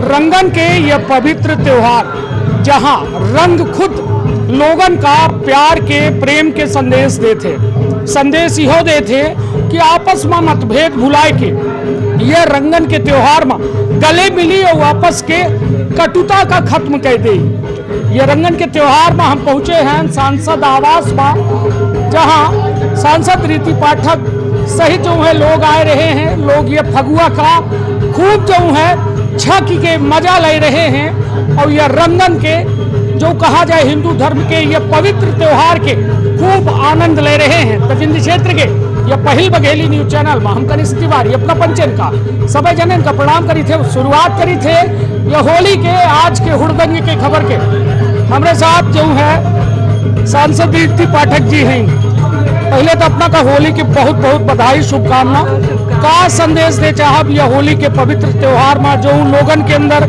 रंगन के यह पवित्र त्योहार जहां रंग खुद लोगन का प्यार के प्रेम के संदेश देते, संदेश इहो देते कि आपस में मतभेद भुलाए के यह रंगन के त्योहार में गले मिली और आपस के कटुता का खत्म कर दे। ये रंगन के त्योहार में हम पहुंचे हैं सांसद आवास में, जहां सांसद रीति पाठक सहित जो है लोग आए रहे हैं। लोग ये फगुआ का खूब जो है छक के मजा ले रहे हैं और यह रंगन के जो कहा जाए हिंदू धर्म के ये पवित्र त्योहार के खूब आनंद ले रहे हैं। तो जिंद क्षेत्र के यह पहल बघेली न्यूज चैनल में हम कनिष्ठ तिवारी अपना पंचन का सब जनन का प्रणाम करी थे, शुरुआत करी थे यह होली के आज के हुड़दंग के खबर के। हमारे साथ जो है सांसद रीति पाठक जी हैं। पहले तो अपना का होली की बहुत बहुत बधाई, शुभकामना। का संदेश दे चाहब यह होली के पवित्र त्योहार में जो लोगन के अंदर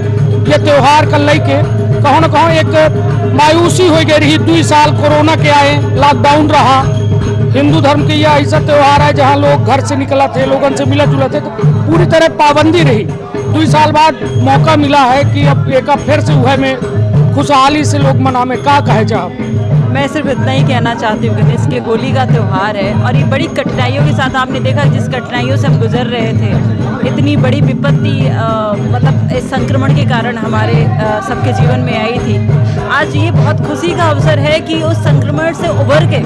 ये त्योहार कर लेके कहो न कहो एक मायूसी हो गई रही। 2 साल कोरोना के आए, लॉकडाउन रहा। हिंदू धर्म के यह ऐसा त्योहार है जहाँ लोग घर से निकला थे, लोगन से मिला जुला थे, तो पूरी तरह पाबंदी रही। 2 साल बाद मौका मिला है कि अब एक फिर से वह में खुशहाली से लोग मनावे। का कहे चाहब? मैं सिर्फ इतना ही कहना चाहती हूँ कि इसके होली का त्यौहार है और ये बड़ी कठिनाइयों के साथ आपने देखा जिस कठिनाइयों से हम गुजर रहे थे, इतनी बड़ी विपत्ति मतलब इस संक्रमण के कारण हमारे सबके जीवन में आई थी। आज ये बहुत खुशी का अवसर है कि उस संक्रमण से उभर के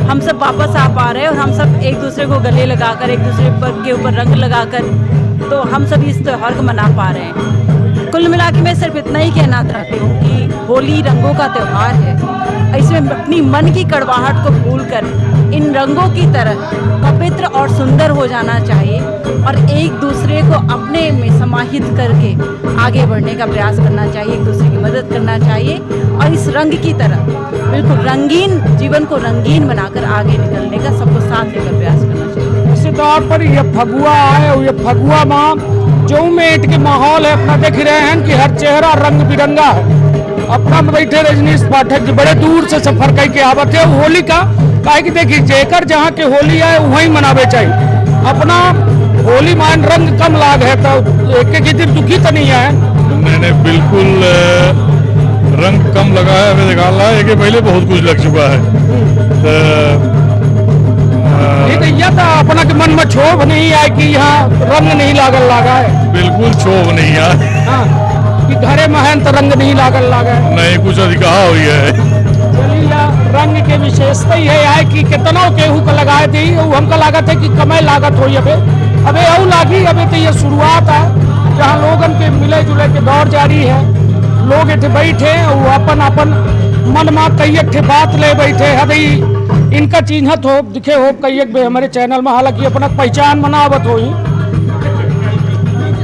हम सब वापस आ पा रहे हैं और हम सब एक दूसरे को गले लगाकर, एक दूसरे के ऊपर रंग लगाकर, तो हम सब इस त्यौहार को मना पा रहे हैं। कुल मिला के मैं सिर्फ इतना ही कहना चाहती हूँ कि होली रंगों का त्यौहार है। इसमें अपनी मन की कड़वाहट को भूलकर इन रंगों की तरह पवित्र और सुंदर हो जाना चाहिए और एक दूसरे को अपने में समाहित करके आगे बढ़ने का प्रयास करना चाहिए, एक दूसरे की मदद करना चाहिए और इस रंग की तरह बिल्कुल रंगीन जीवन को रंगीन बनाकर आगे निकलने का सबको साथ लेकर प्रयास करना चाहिए। इसी तौर पर यह फगुआ है और यह फगुआ में जो मेट के माहौल है अपना देख रहे हैं कि हर चेहरा रंग बिरंगा है। अपना में बैठे रजनीश पाठक जी बड़े दूर से सफर करके आवत है होली का, काहे कि देखिए जेकर जहाँ के होली है वहीं मनावे चाहिए। अपना होली मान रंग कम लाग है तो एक दिन दुखी तो नहीं है। मैंने बिल्कुल रंग कम लगा है, हमें निकालना है कि पहले बहुत कुछ लग चुका है। यह तो अपना के मन में क्षोभ नहीं आए कि यहाँ रंग नहीं लागा है। बिल्कुल क्षोभ नहीं है कि घरे महन तो रंग नहीं लागा है। नहीं कुछ अधिका हुई है। चलिए रंग के विशेषता ही है कि कितना केहू का लगाए थे, हमका लागत है कि कमे लागत हो अबे और लागी। अबे तो ये शुरुआत है जहाँ लोगन के मिले जुले के दौर जारी है। लोग इतने बैठे और अपन अपन मन में कई बात ले बैठे अभी इनका चिन्हत हो दिखे हो कई एक हमारे चैनल में, हालांकि अपना पहचान मनावत हो ही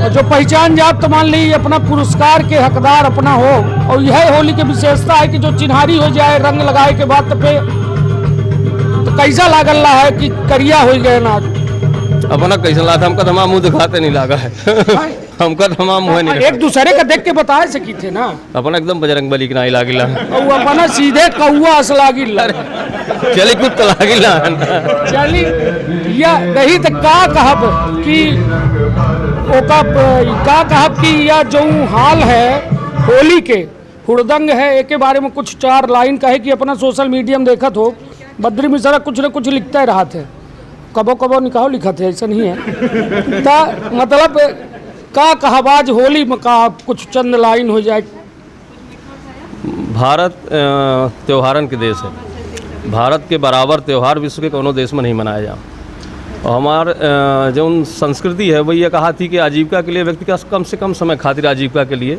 और जो पहचान जात तो मान ली अपना पुरस्कार के हकदार अपना हो। और यह होली की विशेषता है कि जो चिन्हारी हो जाए रंग लगाए के बाद तो कैसा लागल रहा है कि करिया हो गए ना अपना कैसा लगा हमका तमाम मुंह दिखाते नहीं लगा है हमका तमाम मुंह नहीं एक दूसरे का देख के बताए सकी थे ना। अपना एकदम बजरंग बली के नहीं लागिला और अपना सीधे कौआ अस लागिला चली कुछ तो लागिला चली या नहीं तो का कहब कि ओका का कहब कि यह जो हाल है होली के हुड़दंग है एक के बारे में कुछ 4 लाइन कहे कि अपना सोशल मीडिया में देखत हो बद्री मिश्रा कुछ न कुछ लिखते रहा थे, कबो कबो निकाहो लिखा थे, ऐसा नहीं है ता मतलब का कहबाज होली में का कुछ चंद लाइन हो जाए। भारत त्योहारन के देश है। भारत के बराबर त्यौहार विश्व के कोनो देश में नहीं मनाया जा। और हमार जो संस्कृति है वही ये कहा थी कि आजीविका के लिए व्यक्ति का कम से कम समय खातिर आजीविका के लिए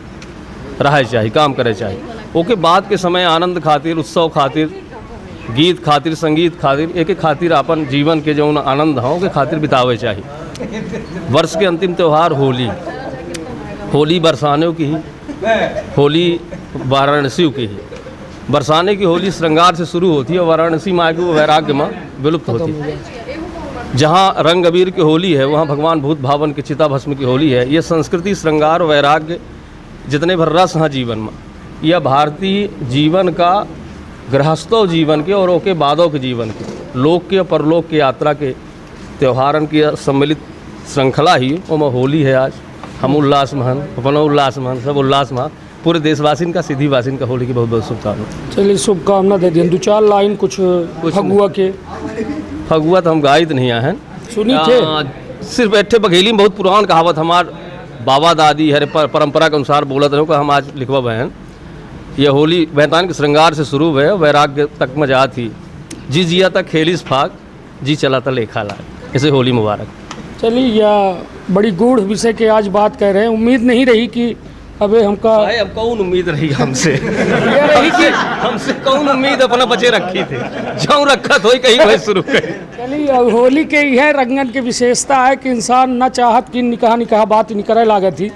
रहे चाहिए, काम करे चाहिए। ओके बाद के समय आनंद खातिर, उत्सव खातिर, गीत खातिर, संगीत खातिर एक खातिर अपन जीवन के जो आनंद हो के खातिर बितावे चाहिए। वर्ष के अंतिम त्यौहार होली, होली बरसाने की ही, होली वाराणसी की ही। बरसाने की होली श्रृंगार से शुरू होती है और वाराणसी माँ की वो वैराग्य माँ विलुप्त होती है। जहाँ रंग अबीर की होली है वहाँ भगवान भूत भावन की चिता भस्म की होली है। ये संस्कृति, श्रृंगार, वैराग्य जितने भर रस हैं जीवन में, यह भारतीय जीवन का गृहस्थों जीवन के और ओके बादों के जीवन के, लोक के और परलोक के यात्रा के त्योहारन की सम्मिलित श्रृंखला ही वो होली है आज। हम उल्लास महन, अपना उल्लास महन, सब उल्लास महन, पूरे देशवासिन का, सिद्धि वासिन का होली की बहुत बहुत शुभकामना। चलिए शुभकामना दे दिए। 2-4 लाइन कुछ फगुआ के फगुआ तो हम गाइत नहीं आए हैं, सुनी थे। सिर्फ बैठे बघेली में बहुत पुरान कहावत हमार बाबा दादी हरे परंपरा के अनुसार बोलत रहो कि हम आज लिखवा बहन। यह होली बैतान के श्रृंगार से शुरू हुए, वैराग्य तक मजा थी, जी जिया तक खेलिस फाग, जी चला था लेखा लाग, ऐसे होली मुबारक। चलिए यह बड़ी गूढ़ विषय के आज बात कह रहे हैं। उम्मीद नहीं रही कि अबे हमका अब कौन उम्मीद रही हमसे ये रही कि हमसे कौन उम्मीद अपना बचे रखी थे, जाऊँ रखा तो ही कहीं वही शुरू करी। चलिए अब होली के यह रंगन की विशेषता है कि इंसान न चाहत की निकाह बात नहीं करे लागत थी।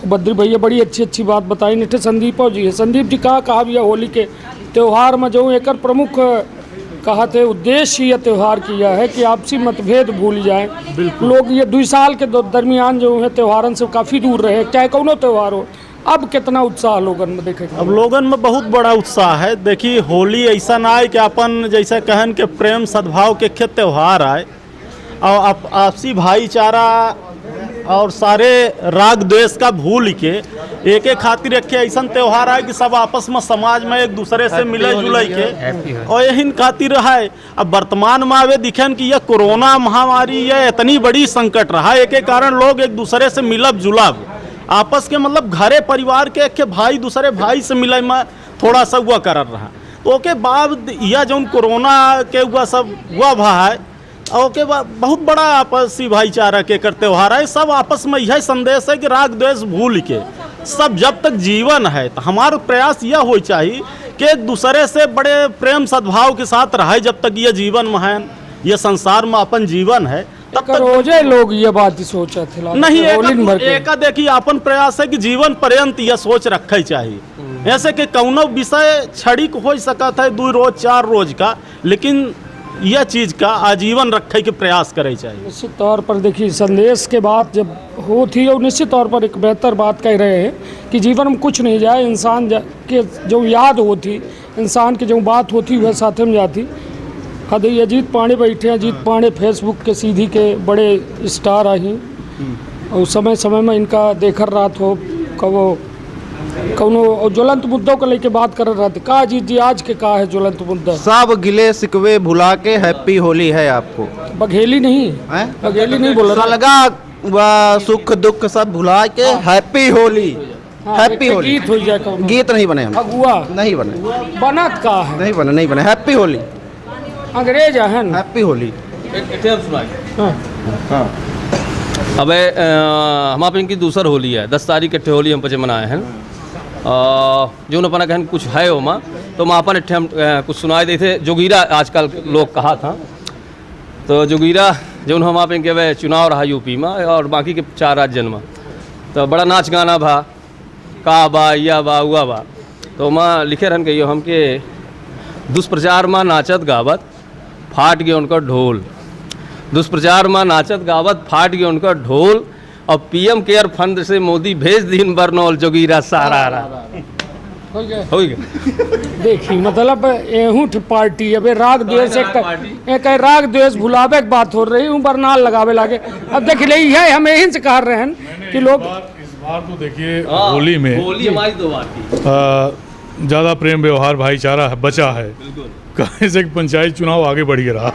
बद्री भैया बड़ी अच्छी बात बताई। निठे संदीप जी है, संदीप जी कहा भैया होली के त्यौहार में जो एक प्रमुख कहा थे उद्देश्य यह त्यौहार किया है कि आपसी मतभेद भूल जाए। लोग ये 2 साल के दरमियान जो है त्योहारन से काफ़ी दूर रहे, चाहे कौनो त्यौहार हो। अब कितना उत्साह लोगन में देखे? अब लोगन में बहुत बड़ा उत्साह है। देखिए होली ऐसा ना आए कि अपन जैसे कहन के प्रेम सद्भाव के खेत त्यौहार आए और आपसी भाईचारा और सारे राग द्वेष का भूल के एक खातिर रखे ऐसा त्यौहार है कि सब आपस में समाज में एक दूसरे से मिले जुले के और यही खातिर है। अब वर्तमान में आवे दिखन कि यह कोरोना महामारी यह इतनी बड़ी संकट रहा, एक कारण लोग एक दूसरे से मिलब जुलब आपस के मतलब घरे परिवार के भाई दूसरे भाई से मिले में थोड़ा सा हुआ कर रहा। तो ओके बाद यह जो कोरोना के हुआ सब हुआ भा है और ओके बाद बहुत बड़ा आपसी भाईचारा के कर त्यौहार है। सब आपस में यह संदेश है कि राग द्वेष भूल के सब जब तक जीवन है तो हमारा प्रयास यह हो चाहिए कि एक दूसरे से बड़े प्रेम सद्भाव के साथ रहे। जब तक यह जीवन में है, यह संसार में अपन जीवन है, तब तक रोजे लोग ये बात सोचा थे नहीं। एक देखिए अपन प्रयास है कि जीवन पर्यंत यह सोच रखे चाहिए। ऐसे कि कौनो विषय क्षणिक हो सकता है 2 रोज 4 रोज का, लेकिन यह चीज़ का आजीवन रखे के प्रयास करे चाहिए। निश्चित तौर पर देखिए संदेश के बात जब हो थी और निश्चित तौर पर एक बेहतर बात कह रहे हैं कि जीवन में कुछ नहीं जाए, इंसान के जो याद होती, इंसान की जो बात होती वह साथ में जाती। हाँ ये अजीत पांडे बैठे हैं, अजीत पांडे फेसबुक के सीधी के बड़े स्टार आई और समय समय में इनका देखर रात हो कब कौनो ज्वलंत मुद्दों को लेके बात कर रहे थे। का अजीत जी आज के का है ज्वलंत मुद्दा? सब गिले शिकवे भुला के हैप्पी होली है आपको। बघेली नहीं है, बघेली नहीं बोल रहा, लगा सुख दुख सब भुला के हैप्पी होली। हैप्पी होली गीत हो जाए, गीत नहीं बने, हम फगुआ नहीं बने, बनत का है नहीं बने हैप्पी होली। अंग्रेज है हैप्पी होली। अब हम आप इनकी दूसर होली है 10 तारीख के होली हम पचे मनाए हैं। जो अपना कहन कुछ है वो माँ तो माँ अपन हम कुछ सुनाए दे थे। जोगीरा आजकल लोग कहा था तो जोगीरा जो हम आप इनके वे चुनाव रहा यूपी में और बाकी के 4 राज्य में तो बड़ा नाच गाना भा का बा या बा हुआ बा। तो माँ लिखे रहन कहियो हम के दुष्प्रचार माँ नाचत गावत फाट गए उनका ढोल। दुष्प्रचार में नाचत गावत फाट गए उनका ढोल और पीएम केयर फंड से मोदी भेज दिन बरनौल जोगीरा सारा हो गया। देखिए मतलब एहूठ पार्टी अबे राग द्वेष एक राग द्वेष भुलावे की बात हो रही हूँ, बरनाल लगावे लागे। अब देख ले है हम यही से कह रहे हैं कि लोग इस बार तो देखिए होली में होली हमारी 2 बार की ज़्यादा प्रेम व्यवहार भाईचारा बचा है, कहीं से पंचायत चुनाव आगे बढ़ रहा।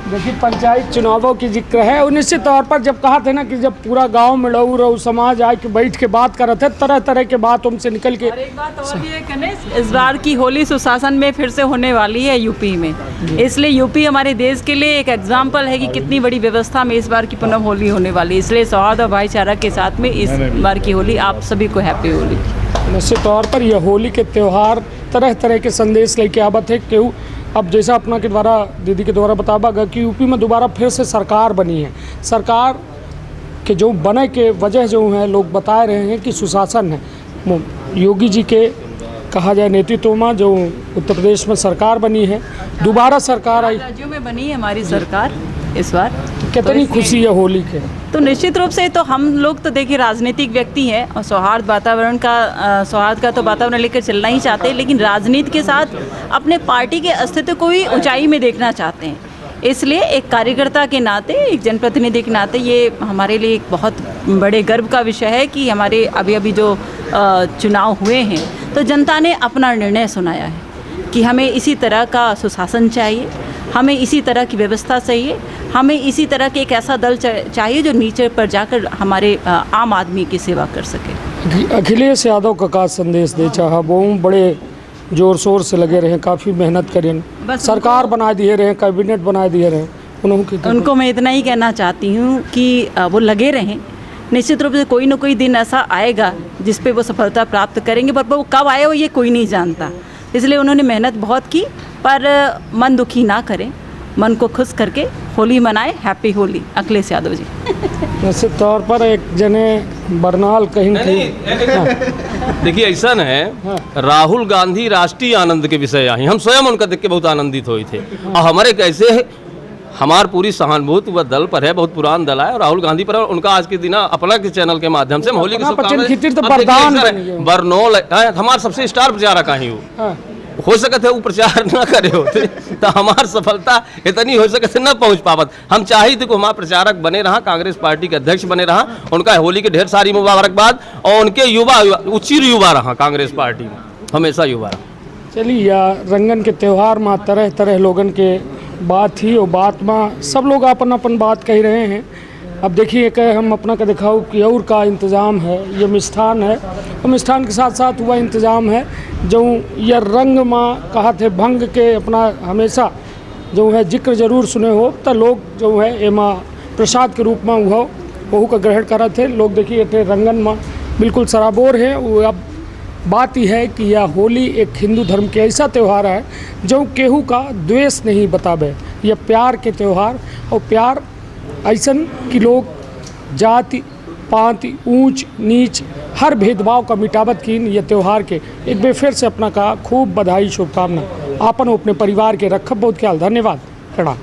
देखिए पंचायत चुनावों की जिक्र है और निश्चित तौर पर जब कहा था ना कि जब पूरा गांव में लहू समाज आए कि बैठ के बात कर रहे थे, तरह तरह के बात उनसे निकल के। और एक बात और भी है गणेश, इस बार की होली सुशासन में फिर से होने वाली है यूपी में, इसलिए यूपी हमारे देश के लिए एक एग्जाम्पल है कि कितनी बड़ी व्यवस्था में इस बार की पुनः होली होने वाली है। इसलिए सौहार्द और भाईचारा के साथ में इस बार की होली आप सभी को हैप्पी होली। निश्चित तौर पर यह होली के त्यौहार तरह तरह के संदेश लेके आवत है। क्यों अब जैसा अपना के द्वारा दीदी के द्वारा बतावा गया कि यूपी में दोबारा फिर से सरकार बनी है। सरकार के जो बने के वजह जो है लोग बता रहे हैं कि सुशासन है योगी जी के कहा जाए नेतृत्व में जो उत्तर प्रदेश में सरकार बनी है, दोबारा सरकार आई, राज्यों में बनी है हमारी सरकार इस बार। कितनी खुशी है होली के? तो निश्चित रूप से तो हम लोग तो देखिए राजनीतिक व्यक्ति हैं और सौहार्द का तो वातावरण लेकर चलना ही चाहते हैं, लेकिन राजनीति के साथ अपने पार्टी के अस्तित्व को भी ऊंचाई में देखना चाहते हैं। इसलिए एक कार्यकर्ता के नाते, एक जनप्रतिनिधि के नाते ये हमारे लिए एक बहुत बड़े गर्व का विषय है कि हमारे अभी जो चुनाव हुए हैं तो जनता ने अपना निर्णय सुनाया है कि हमें इसी तरह का सुशासन चाहिए, हमें इसी तरह की व्यवस्था चाहिए, हमें इसी तरह के एक ऐसा दल चाहिए जो नीचे पर जाकर हमारे आम आदमी की सेवा कर सके। अखिलेश यादव का संदेश दे चाहा, वो बड़े जोर शोर से लगे रहे, काफ़ी मेहनत करें, सरकार बना दिए रहे, कैबिनेट बना दिए रहे, उनको मैं इतना ही कहना चाहती हूँ कि वो लगे रहें। निश्चित रूप से कोई ना कोई दिन ऐसा आएगा जिस पे वो सफलता प्राप्त करेंगे, पर वो कब आए वो ये कोई नहीं जानता। इसलिए उन्होंने मेहनत बहुत की, पर मन दुखी ना करें, मन को खुश करके होली मनाएं। हैप्पी होली अखिलेश यादव जी। निश्चित तौर पर एक जने बरनाल कहीं देखिए ऐसा है, राहुल गांधी राष्ट्रीय आनंद के विषय आई, हम स्वयं उनका देख के बहुत आनंदित हुए थे। और हमारे कैसे हमार पूरी सहानुभूति वह दल पर है, बहुत पुरान दल है, और राहुल गांधी पर उनका आज के दिन अपना के चैनल के माध्यम से हम होली की शुभकामनाएं। बरनौल हमारे सबसे स्टार प्रचारक ही हो सकते वो प्रचार न करे होते तो हमार सफलता इतनी हो सकते न पहुंच पावत। हम चाहे थे कि हमारा प्रचारक बने रहा, कांग्रेस पार्टी के अध्यक्ष बने रहा, उनका होली की ढेर सारी मुबारकबाद। और उनके युवा उचिर युवा रहा, कांग्रेस पार्टी में हमेशा युवा रहा। चलिए यार, रंगन के त्यौहार में तरह तरह लोगन के बात ही और बात में सब लोग अपन अपन बात कह रहे हैं। अब देखिए कि हम अपना का दिखाओ कि और का इंतज़ाम है, ये मिष्ठान है, और मिष्ठान के साथ साथ हुआ इंतज़ाम है जो ये रंग में कहा थे भंग के अपना हमेशा जो है जिक्र जरूर सुने हो, तो लोग जो है एमा प्रसाद के रूप में हुआ वहू का ग्रहण कर थे लोग। देखिए थे रंगन में बिल्कुल सराबोर है। अब बात यह है कि यह होली एक हिंदू धर्म के ऐसा त्यौहार है जो केहू का द्वेष नहीं बतावे, यह प्यार के त्यौहार, और प्यार ऐसा कि लोग जाति पाति ऊंच नीच हर भेदभाव का मिटावत की यह त्यौहार के एक बार फिर से अपना का खूब बधाई शुभकामना आपन अपने परिवार के रखब। बहुत ख्याल, धन्यवाद, प्रणाम।